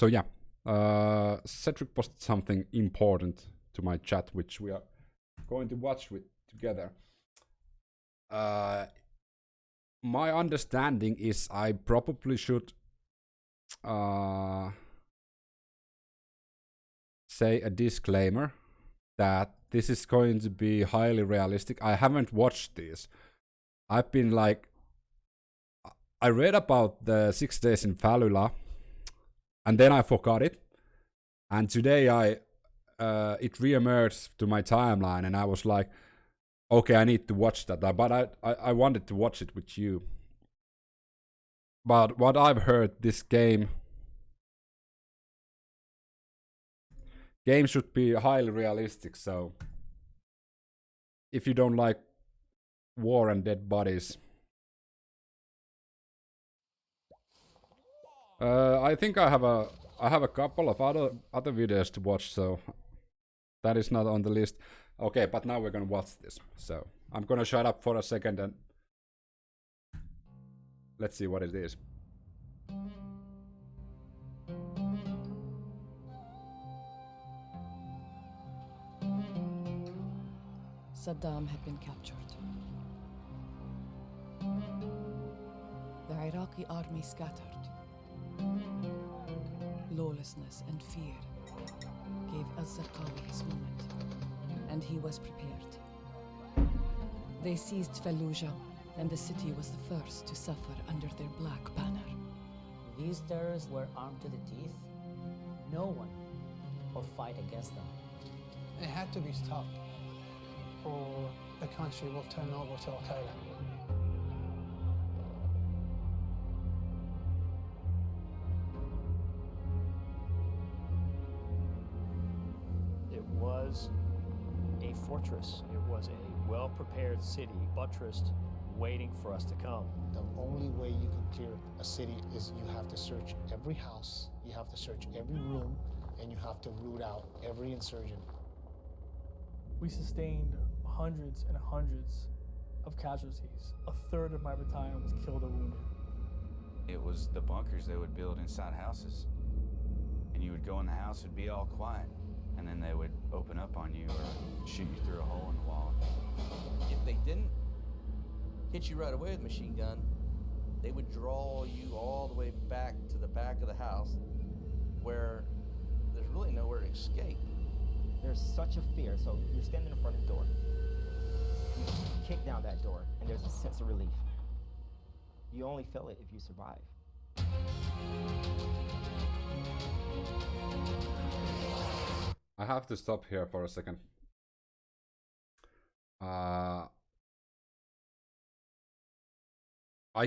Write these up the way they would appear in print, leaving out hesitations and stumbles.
So yeah, Cedric posted something important to my chat, which we are going to watch with together. My understanding is I probably should say a disclaimer that this is going to be highly realistic. I haven't watched this. I've been like, I read about the 6 days in Fallujah, and then I forgot it. And today it reemerged to my timeline, and I was like, okay, I need to watch that. But I wanted to watch it with you. But what I've heard, this game should be highly realistic. So if you don't like war and dead bodies, I think I have a couple of other videos to watch, so that is not on the list. Okay, but now we're gonna watch this. So I'm gonna shut up for a second and let's see what it is. Saddam had been captured. The Iraqi army scattered. Lawlessness and fear gave al-Zarqawi his moment, and he was prepared. They seized Fallujah, and the city was the first to suffer under their black banner. These terrorists were armed to the teeth. No one will fight against them. It had to be stopped, or the country will turn over to Al-Qaeda. It was a fortress. It was a well-prepared city, buttressed, waiting for us to come. The only way you can clear a city is you have to search every house, you have to search every room, and you have to root out every insurgent. We sustained hundreds and hundreds of casualties. A third of my battalion was killed or wounded. It was the bunkers they would build inside houses. And you would go in the house, it'd be all quiet. And then they would open up on you or shoot you through a hole in the wall. If they didn't hit you right away with a machine gun, they would draw you all the way back to the back of the house where there's really nowhere to escape. There's such a fear, so you're standing in front of the door. You kick down that door, and there's a sense of relief. You only feel it if you survive. I have to stop here for a second. I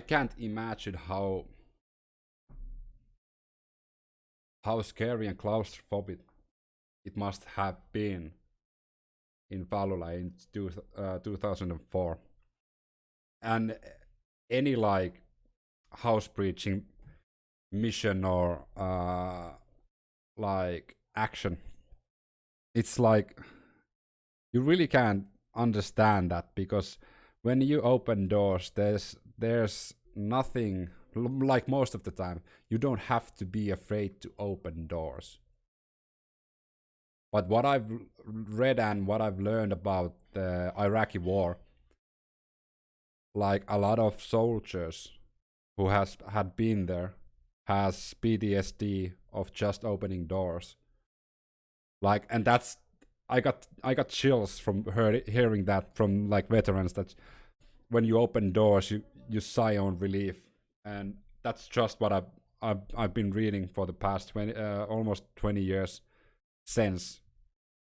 can't imagine how scary and claustrophobic it must have been in Fallujah in 2004. And any like house breaching mission or like action, it's like you really can't understand that, because when you open doors, there's nothing, like most of the time you don't have to be afraid to open doors. But what I've read and what I've learned about the Iraqi war, like a lot of soldiers who had been there has PTSD of just opening doors. Like, and that's, I got chills from hearing that from like veterans, that when you open doors you sigh on relief. And that's just what I've been reading for the past almost 20 years since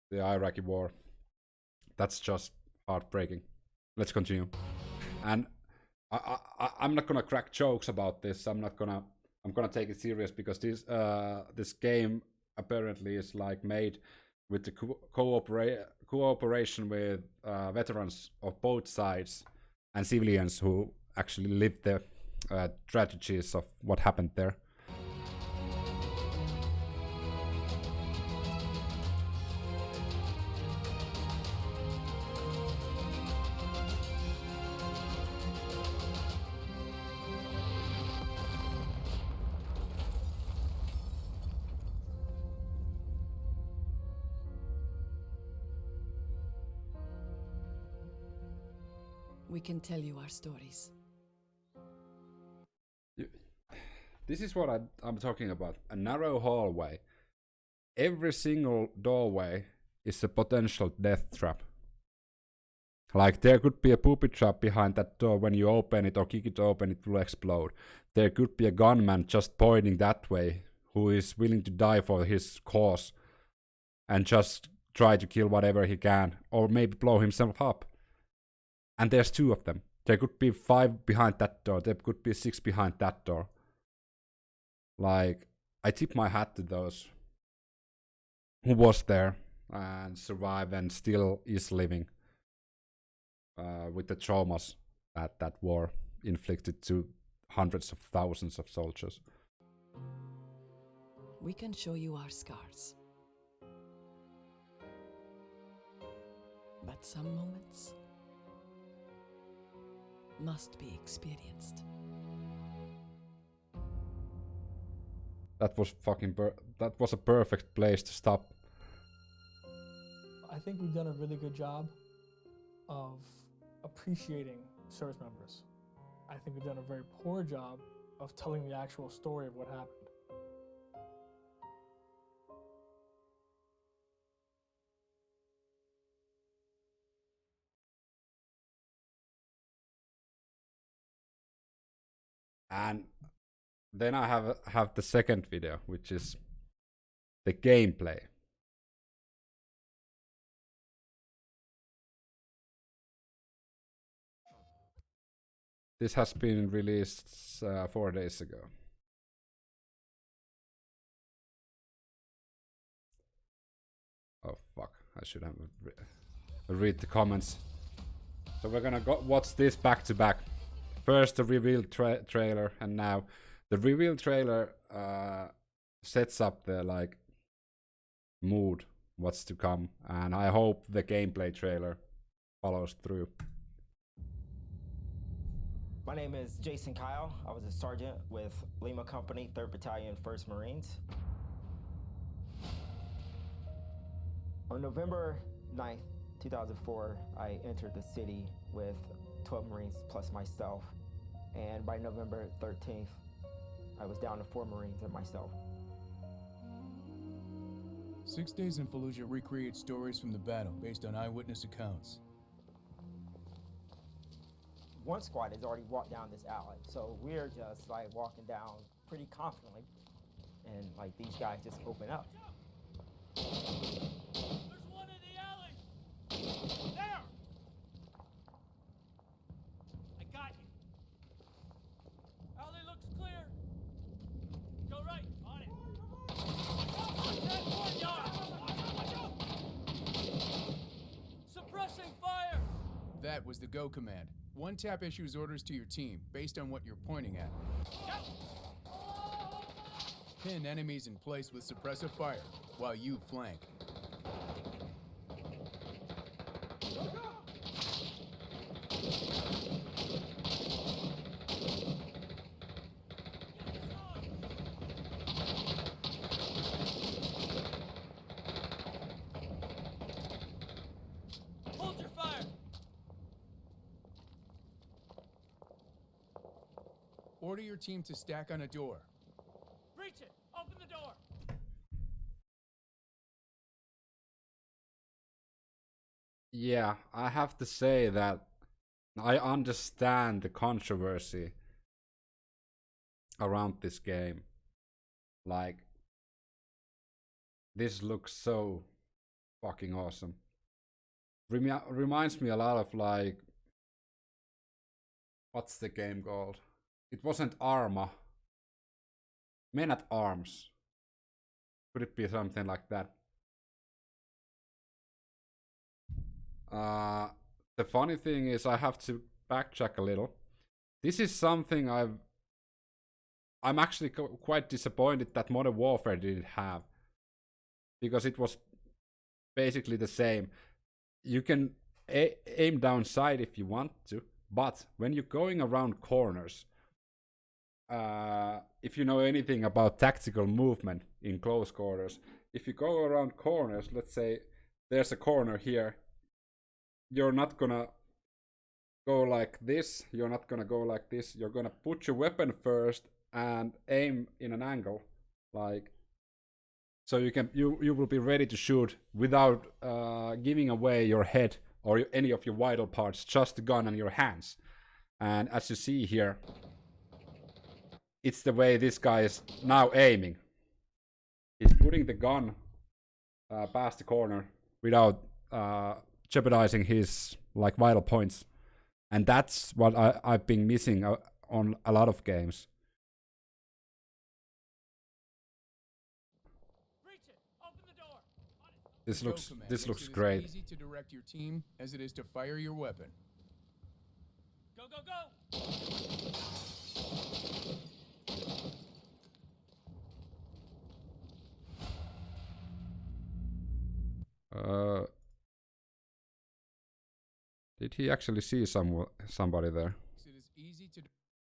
the Iraqi war. That's just heartbreaking. Let's continue. And I'm not gonna crack jokes about this. I'm gonna take it serious, because this game apparently is like made with the cooperation with veterans of both sides and civilians who actually lived the tragedies of what happened there. We can tell you our stories. This is what I'm talking about. A narrow hallway. Every single doorway is a potential death trap. Like, there could be a booby trap behind that door. When you open it or kick it open, it will explode. There could be a gunman just pointing that way, who is willing to die for his cause and just try to kill whatever he can, or maybe blow himself up. And there's 2 of them. There could be 5 behind that door. There could be 6 behind that door. Like, I tip my hat to those who was there and survived and still is living with the traumas that that war inflicted to hundreds of thousands of soldiers. We can show you our scars. But some moments must be experienced. That was that was a perfect place to stop. I think we've done a really good job of appreciating service members. I think we've done a very poor job of telling the actual story of what happened. And then I have the second video, which is the gameplay. This has been released 4 days ago. Oh fuck, I should have read the comments. So we're gonna watch this back to back. First the reveal trailer, and now the reveal trailer sets up the like mood, what's to come, and I hope the gameplay trailer follows through. My name is Jason Kyle. I was a sergeant with Lima Company, 3rd Battalion, 1st Marines. On November 9th, 2004, I entered the city with 12 Marines plus myself. And by November 13th, I was down to 4 Marines and myself. 6 Days in Fallujah recreates stories from the battle based on eyewitness accounts. One squad has already walked down this alley, so we're just like walking down pretty confidently, and like these guys just open up. There's one in the alley! There! I got you. Alley looks clear. Go right, on it. Watch out! Suppressing fire! That was the go command. One tap issues orders to your team based on what you're pointing at. Pin enemies in place with suppressive fire while you flank. Hold your fire! Order your team to stack on a door. Breach it! Open the door! Yeah, I have to say that I understand the controversy around this game. Like, this looks so fucking awesome. Reminds me a lot of like, what's the game called? It wasn't Arma. Men at Arms. Could it be something like that? The funny thing is, I have to backtrack a little. This is something I'm actually quite disappointed that Modern Warfare didn't have, because it was basically the same. You can aim down sight if you want to, but when you're going around corners, if you know anything about tactical movement in close quarters, if you go around corners, let's say there's a corner here, you're not gonna go like this. You're not gonna go like this. You're gonna put your weapon first and aim in an angle, like so you will be ready to shoot without giving away your head or any of your vital parts, just the gun and your hands. And as you see here, it's the way this guy is now aiming. He's putting the gun past the corner without jeopardizing his like vital points, and that's what I've been missing on a lot of games. This looks great. It's as easy to direct your team as it is to fire your weapon. Go, go, go! Did he actually see somebody there? It is easy to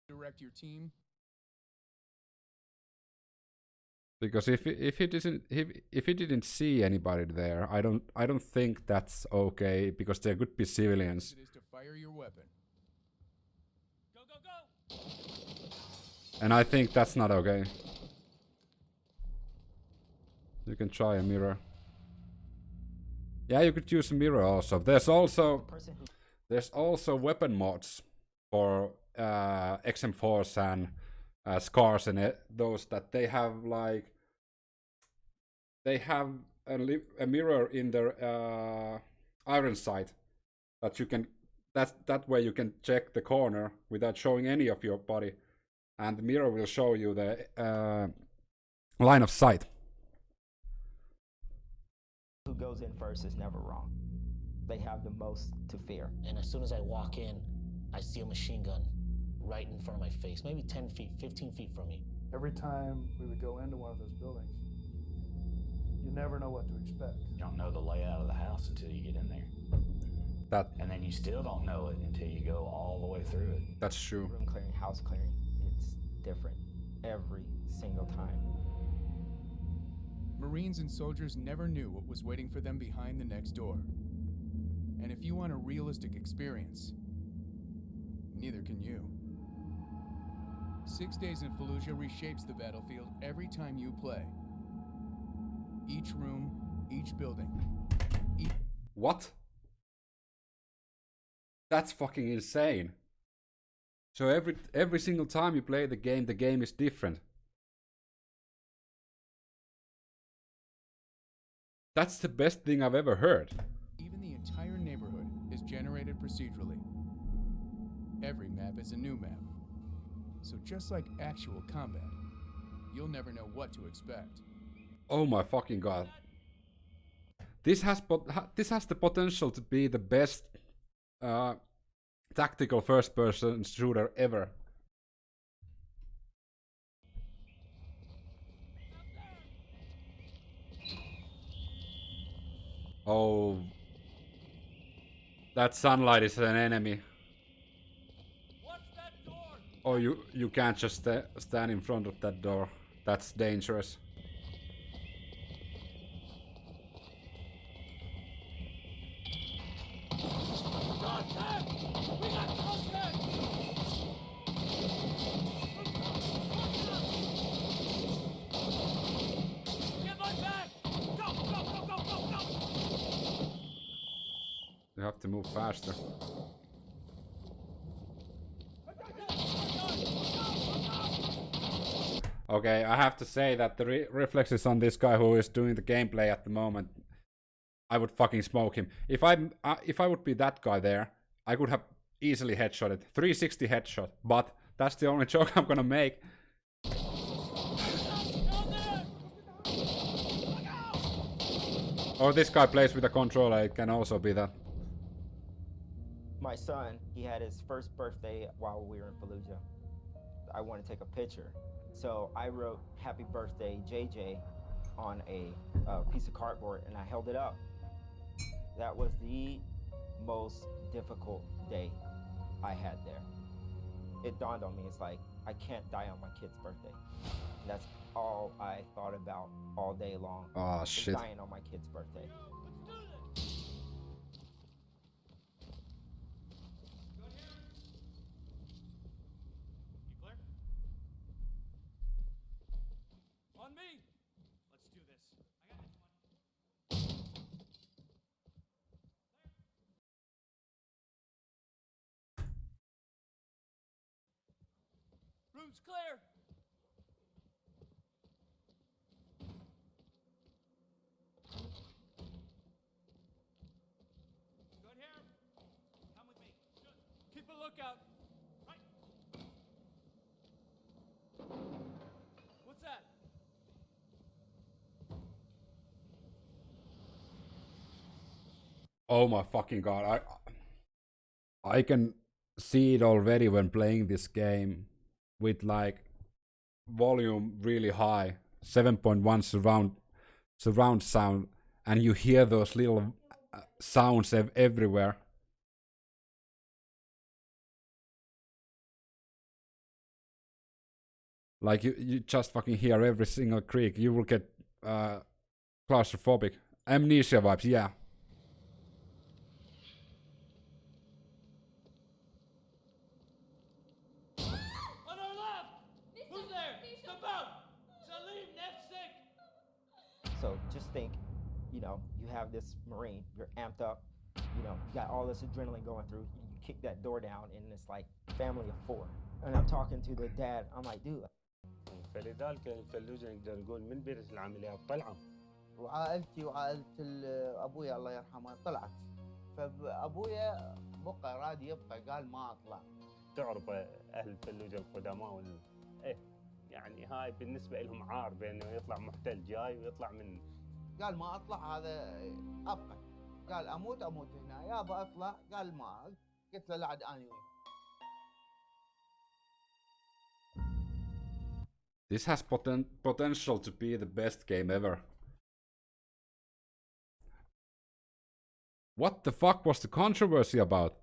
direct your team. Because if he didn't see anybody there, I don't think that's okay, because there could be civilians. It is to fire your weapon. Go, go, go! And I think that's not okay. You can try a mirror. Yeah, you could use a mirror also. There's also weapon mods for XM4s and scars and those that they have like a mirror in their iron sight that you can that way you can check the corner without showing any of your body, and the mirror will show you the line of sight. Who goes in first is never wrong. They have the most to fear. And as soon as I walk in, I see a machine gun right in front of my face, maybe 10 feet, 15 feet from me. Every time we would go into one of those buildings, you never know what to expect. You don't know the layout of the house until you get in there. And then you still don't know it until you go all the way through it. That's true. Room clearing, house clearing, it's different every single time. Marines and soldiers never knew what was waiting for them behind the next door. And if you want a realistic experience, neither can you. 6 Days in Fallujah reshapes the battlefield every time you play. Each room, each building. What? That's fucking insane. So every single time you play the game is different. That's the best thing I've ever heard. Even the entire neighborhood is generated procedurally. Every map is a new map. So just like actual combat, you'll never know what to expect. Oh my fucking god. This has the potential to be the best tactical first-person shooter ever. Oh, that sunlight is an enemy. Oh, you can't just stand in front of that door. That's dangerous. You have to move faster. Okay, I have to say that the reflexes on this guy who is doing the gameplay at the moment, I would fucking smoke him. If I would be that guy there, I could have easily headshotted. 360 headshot, but that's the only joke I'm gonna make. Or this guy plays with a controller, it can also be that. My son, he had his first birthday while we were in Fallujah. I wanted to take a picture. So I wrote "Happy Birthday, JJ" on a piece of cardboard and I held it up. That was the most difficult day I had there. It dawned on me, it's like, I can't die on my kid's birthday. And that's all I thought about all day long. Oh shit. Dying on my kid's birthday. me. Let's do this. I got this one. Room's clear. Good here. Come with me. Keep a lookout. Right. What's that? Oh my fucking god! I can see it already when playing this game with like volume really high, 7.1 surround sound, and you hear those little sounds everywhere. Like you just fucking hear every single creak. You will get claustrophobic. Amnesia vibes, yeah. On our left! Who's there? Step out! Salim, nefsek! So just think, you know, you have this Marine, you're amped up, you know, you got all this adrenaline going through, you kick that door down, and it's like family of four. And I'm talking to the dad, I'm like, dude. فلذلك الفلوجة نقدر نقول من بداية العمليات طلعوا. وعائلتي وعائلة أبويا الله يرحمه طلعت. فأبويا بقى راد يبقى قال ما أطلع. تعرف أهل الفلوجة القدماء إيه يعني هاي بالنسبة لهم عار بأنه يطلع محتل جاي ويطلع من. قال ما أطلع هذا أبقى. قال أموت هنا يابا أطلع قال ما. قلت له لا عاد أنا وين. This has potential to be the best game ever. What the fuck was the controversy about?